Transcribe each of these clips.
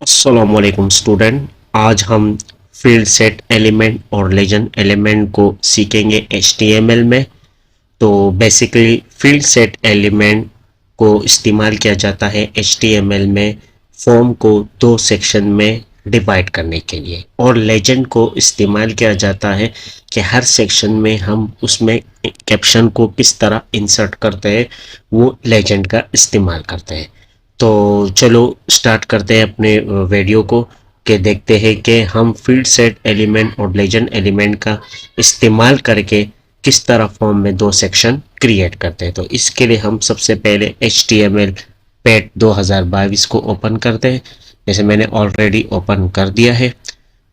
अस्सलामुअलैकुम स्टूडेंट। आज हम फील्ड सेट एलिमेंट और लेजेंड एलिमेंट को सीखेंगे HTML में। तो बेसिकली फील्ड सेट एलिमेंट को इस्तेमाल किया जाता है HTML में फॉर्म को दो सेक्शन में डिवाइड करने के लिए, और लेजेंड को इस्तेमाल किया जाता है कि हर सेक्शन में हम उसमें कैप्शन को किस तरह इंसर्ट करते हैं, वो लेजेंड का इस्तेमाल करते हैं। तो चलो स्टार्ट करते हैं अपने वीडियो को, कि देखते हैं कि हम फील्ड सेट एलिमेंट और लेजेंड एलिमेंट का इस्तेमाल करके किस तरह फॉर्म में दो सेक्शन क्रिएट करते हैं। तो इसके लिए हम सबसे पहले HTML पैड 2022 को ओपन करते हैं। जैसे मैंने ऑलरेडी ओपन कर दिया है,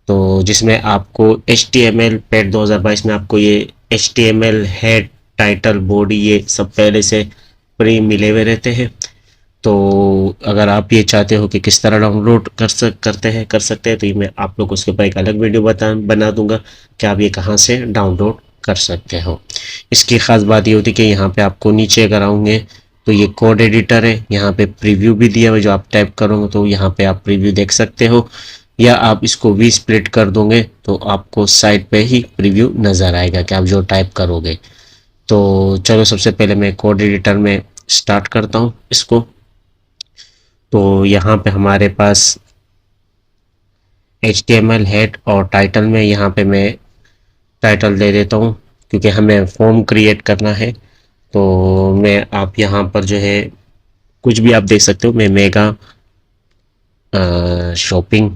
तो जिसमें आपको HTML पैड 2022 में आपको ये HTML हेड, टाइटल, बॉडी ये सब पहले से प्री मिले हुए रहते हैं। तो अगर आप ये चाहते हो कि किस तरह डाउनलोड कर सकते हैं, तो ये मैं आप लोग उसके ऊपर एक अलग वीडियो बना दूंगा कि आप ये कहाँ से डाउनलोड कर सकते हो। इसकी ख़ास बात ये होती है कि यहाँ पे आपको नीचे अगर आऊँगे तो ये कोड एडिटर है, यहाँ पे प्रीव्यू भी दिया हुआ है। जो आप टाइप करोगे तो यहाँ पे आप प्रीव्यू देख सकते हो, या आप इसको वी स्प्लिट कर दोगे तो आपको साइड पे ही प्रीव्यू नज़र आएगा कि आप जो टाइप करोगे। तो चलो सबसे पहले मैं कोड एडिटर में स्टार्ट करता हूँ इसको। तो यहाँ पे हमारे पास HTML हेड और टाइटल में, यहाँ पे मैं टाइटल दे देता हूँ क्योंकि हमें फॉर्म क्रिएट करना है। तो मैं आप यहाँ पर जो है कुछ भी आप देख सकते हो। मैं mega shopping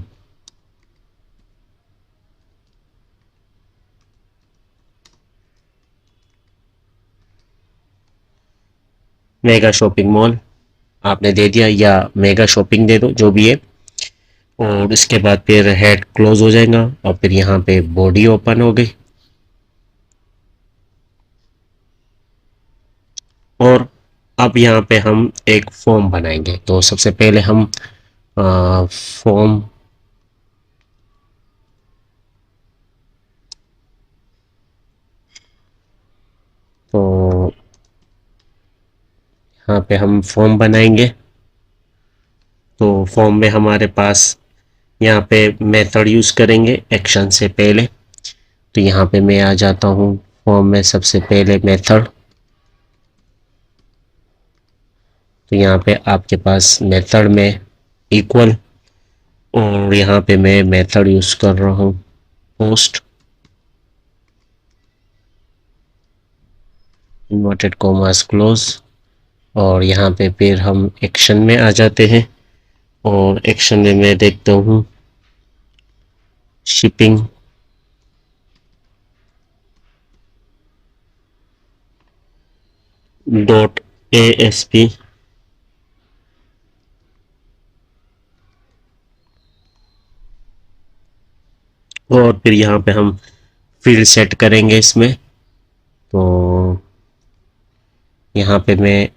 mega shopping mall आपने दे दिया, या मेगा शॉपिंग दे दो, जो भी है। और इसके बाद फिर हेड क्लोज हो जाएगा और फिर यहाँ पे बॉडी ओपन हो गई। और अब यहाँ पे हम एक फॉर्म बनाएंगे। तो सबसे पहले हम फॉर्म तो यहाँ पे हम फॉर्म बनाएंगे। तो फॉर्म में हमारे पास यहाँ पे मेथड यूज़ करेंगे एक्शन से पहले। तो यहाँ पे मैं आ जाता हूँ फॉर्म में, सबसे पहले मेथड। तो यहाँ पे आपके पास मेथड में इक्वल, और यहाँ पे मैं मेथड यूज़ कर रहा हूँ पोस्ट इन्वर्टेड कॉमास क्लोज। और यहाँ पे फिर हम एक्शन में आ जाते हैं, और एक्शन में मैं देखता हूँ शिपिंग डॉट ASP। और फिर यहाँ पे हम फील्ड सेट करेंगे इसमें। तो यहाँ पे मैं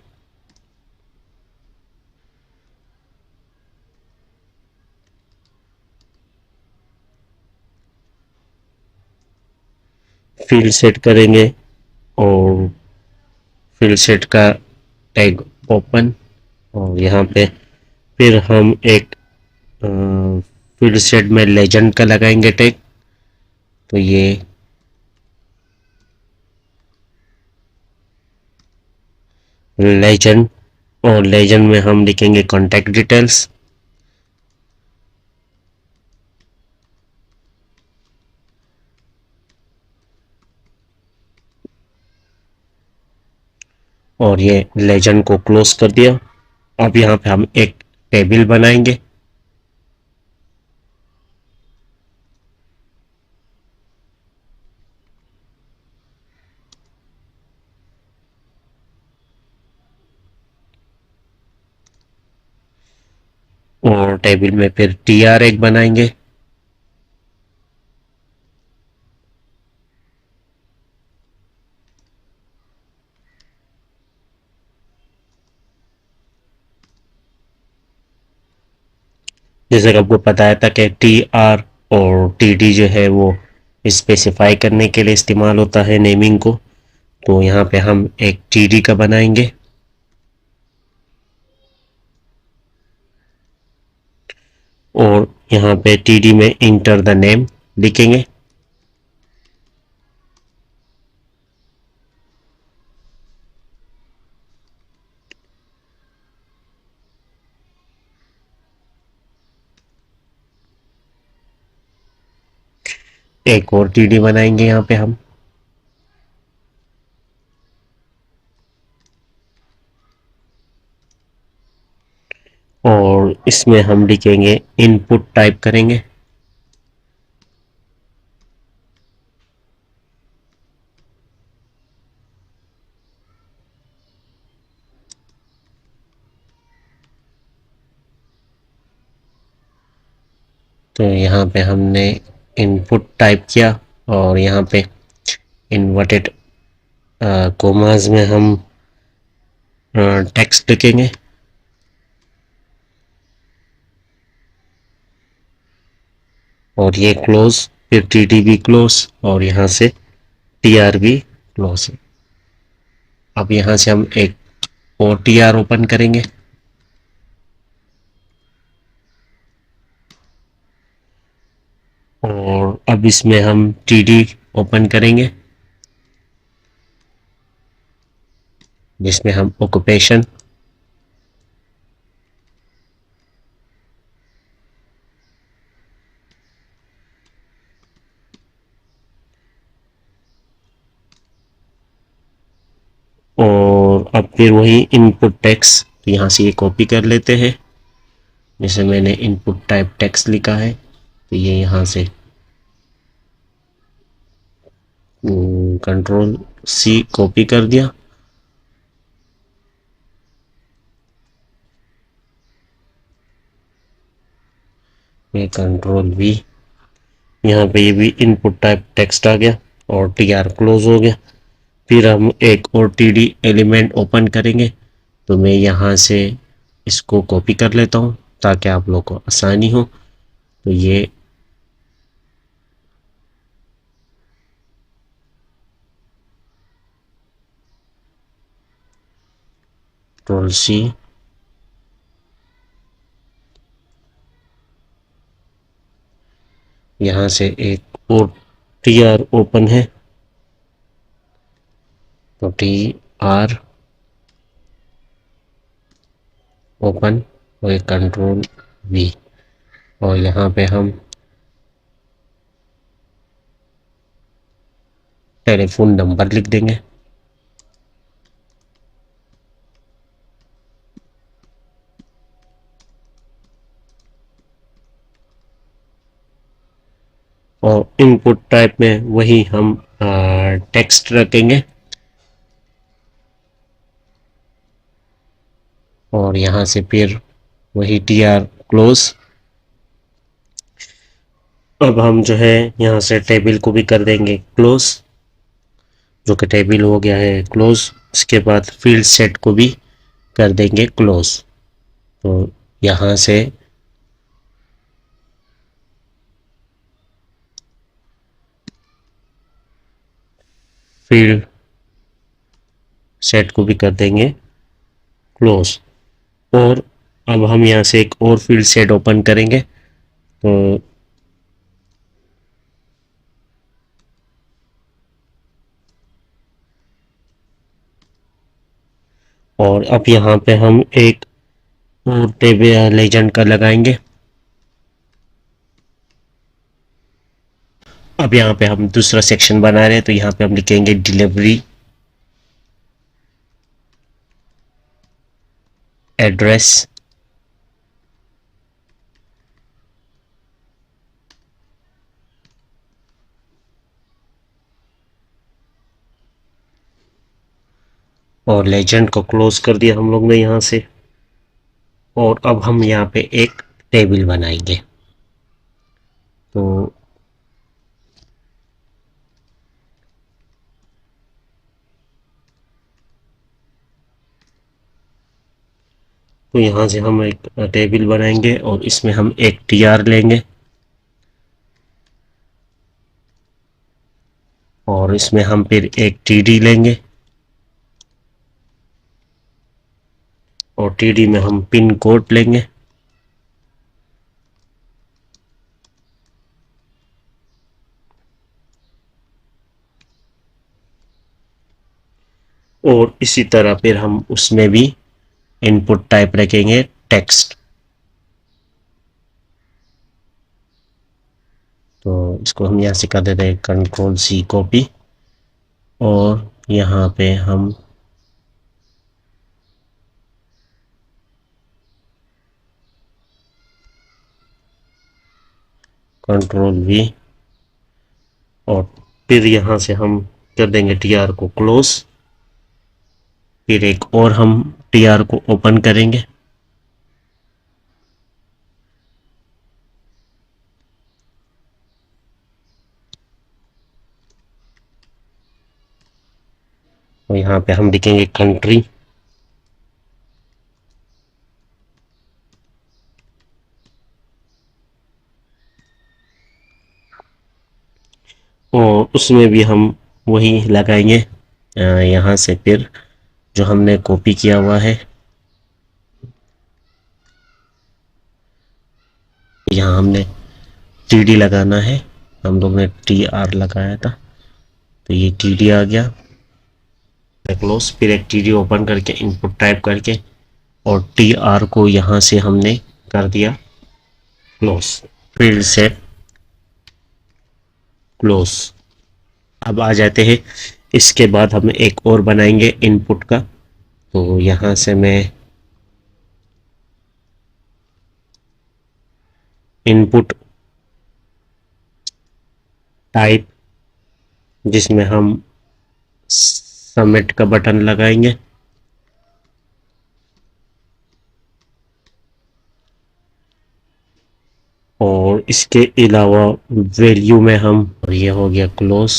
फील्ड सेट करेंगे, और फील्ड सेट का टैग ओपन। और यहाँ पे फिर हम एक फील्ड सेट में लेजेंड का लगाएंगे टैग। तो ये लेजेंड, और लेजेंड में हम लिखेंगे कॉन्टैक्ट डिटेल्स। और ये लेजेंड को क्लोज कर दिया। अब यहाँ पे हम एक टेबल बनाएंगे। और टेबल में फिर TR एक बनाएंगे। जैसे कि आपको बताया था कि TR और TD जो है वो स्पेसिफाई करने के लिए इस्तेमाल होता है नेमिंग को। तो यहाँ पे हम एक TD का बनाएंगे। और यहाँ पे टीडी में इंटर द नेम लिखेंगे। एक और टीडी बनाएंगे यहाँ पे हम, और इसमें हम लिखेंगे इनपुट टाइप करेंगे। तो यहाँ पे हमने इनपुट टाइप किया और यहाँ पे इन्वर्टेड कोमास में हम टेक्स्ट लिखेंगे। और ये क्लोज, फिर टीडी भी क्लोज और यहाँ से टीआर भी क्लोज है। अब यहाँ से हम एक और टीआर ओपन करेंगे और अब इसमें हम टीडी ओपन करेंगे जिसमें हम ऑक्यूपेशन, और अब फिर वही इनपुट टेक्स्ट, तो यहाँ से ये कॉपी कर लेते हैं। जैसे मैंने इनपुट टाइप टेक्स्ट लिखा है तो ये यहाँ से कंट्रोल सी कॉपी कर दिया। ये कंट्रोल वी, यहाँ पे ये भी इनपुट टाइप टेक्स्ट आ गया और टीआर क्लोज हो गया। फिर हम एक और टीडी एलिमेंट ओपन करेंगे, तो मैं यहाँ से इसको कॉपी कर लेता हूँ ताकि आप लोग को आसानी हो। तो ये कंट्रोल सी, यहाँ से एक और टीआर ओपन है तो टी आर ओपन और एक कंट्रोल वी, और यहाँ पे हम टेलीफोन नंबर लिख देंगे। और इनपुट टाइप में वही हम टेक्स्ट रखेंगे और यहाँ से फिर वही टीआर क्लोज। अब हम जो है यहाँ से टेबल को भी कर देंगे क्लोज, जो कि टेबल हो गया है क्लोज। उसके बाद फील्ड सेट को भी कर देंगे क्लोज। तो यहाँ से फील्ड सेट को भी कर देंगे क्लोज। और अब हम यहाँ से एक और फील्ड सेट ओपन करेंगे, तो और अब यहाँ पे हम एक और टेबल लेजेंड का लगाएंगे। अब यहाँ पे हम दूसरा सेक्शन बना रहे हैं, तो यहाँ पे हम लिखेंगे डिलीवरी एड्रेस, और लेजेंड को क्लोज कर दिया हम लोग ने यहाँ से। और अब हम यहाँ पे एक टेबल बनाएंगे। तो यहाँ से हम एक टेबल बनाएंगे और इसमें हम एक टीआर लेंगे और इसमें हम फिर एक टीडी लेंगे और टीडी में हम पिन कोड लेंगे और इसी तरह फिर हम उसमें भी इनपुट टाइप रखेंगे टेक्स्ट। तो इसको हम यहाँ से कर देते हैं Ctrl+C कॉपी, और यहाँ पे हम Ctrl+V, और फिर यहाँ से हम कर देंगे TR को क्लोज। फिर एक और हम TR को ओपन करेंगे, और यहाँ पे हम लिखेंगे कंट्री, और उसमें भी हम वही लगाएंगे यहाँ से फिर जो हमने कॉपी किया हुआ है, यहाँ हमने TD लगाना है। हम लोग ने TR लगाया था, तो ये TD आ गया। क्लोज, फिर एक TD ओपन करके इनपुट टाइप करके, और TR को यहाँ से हमने कर दिया क्लोज, फील्ड सेट क्लोज। अब आ जाते हैं, इसके बाद हम एक और बनाएंगे इनपुट का। तो यहाँ से मैं इनपुट टाइप, जिसमें हम सबमिट का बटन लगाएंगे, और इसके अलावा वैल्यू में हम, और ये हो गया क्लोज।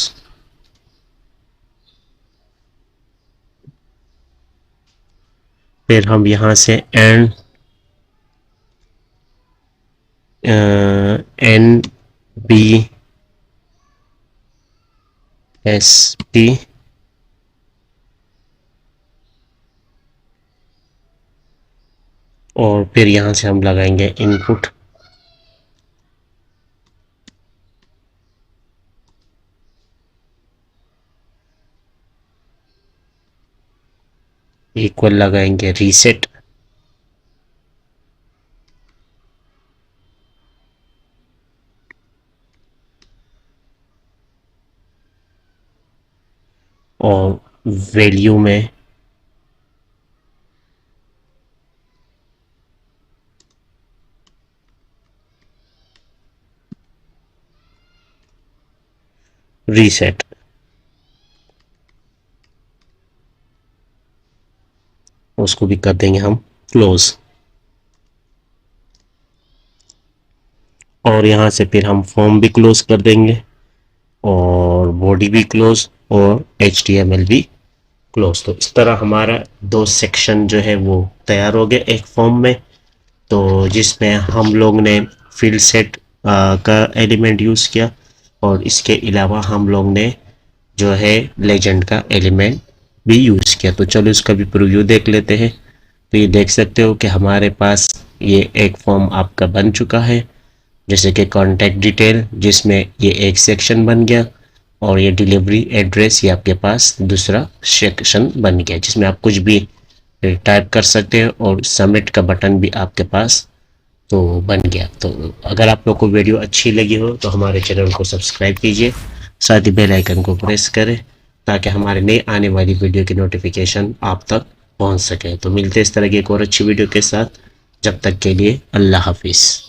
फिर हम यहाँ से एंड NBSP और फिर यहाँ से हम लगाएंगे इनपुट, इक्वल लगाएंगे रीसेट, और वैल्यू में रीसेट। उसको भी कर देंगे हम क्लोज, और यहाँ से फिर हम फॉर्म भी क्लोज कर देंगे, और बॉडी भी क्लोज, और HTML भी क्लोज। तो इस तरह हमारा 2 सेक्शन जो है वो तैयार हो गए एक फॉर्म में। तो जिसमें हम लोग ने फील्ड सेट का एलिमेंट यूज़ किया, और इसके अलावा हम लोग ने जो है लेजेंड का एलिमेंट भी यूज़ किया। तो चलो इसका भी प्रीव्यू देख लेते हैं। तो ये देख सकते हो कि हमारे पास ये एक फॉर्म आपका बन चुका है, जैसे कि कॉन्टैक्ट डिटेल, जिसमें ये एक सेक्शन बन गया, और ये डिलीवरी एड्रेस, ये आपके पास दूसरा सेक्शन बन गया, जिसमें आप कुछ भी टाइप कर सकते हैं, और सबमिट का बटन भी आपके पास तो बन गया। तो अगर आप लोग को वीडियो अच्छी लगी हो तो हमारे चैनल को सब्सक्राइब कीजिए, साथ ही बेल आइकन को प्रेस करें, ताकि हमारे नए आने वाली वीडियो की नोटिफिकेशन आप तक पहुंच सके। तो मिलते इस तरह की एक और अच्छी वीडियो के साथ, जब तक के लिए अल्लाह हाफिज़।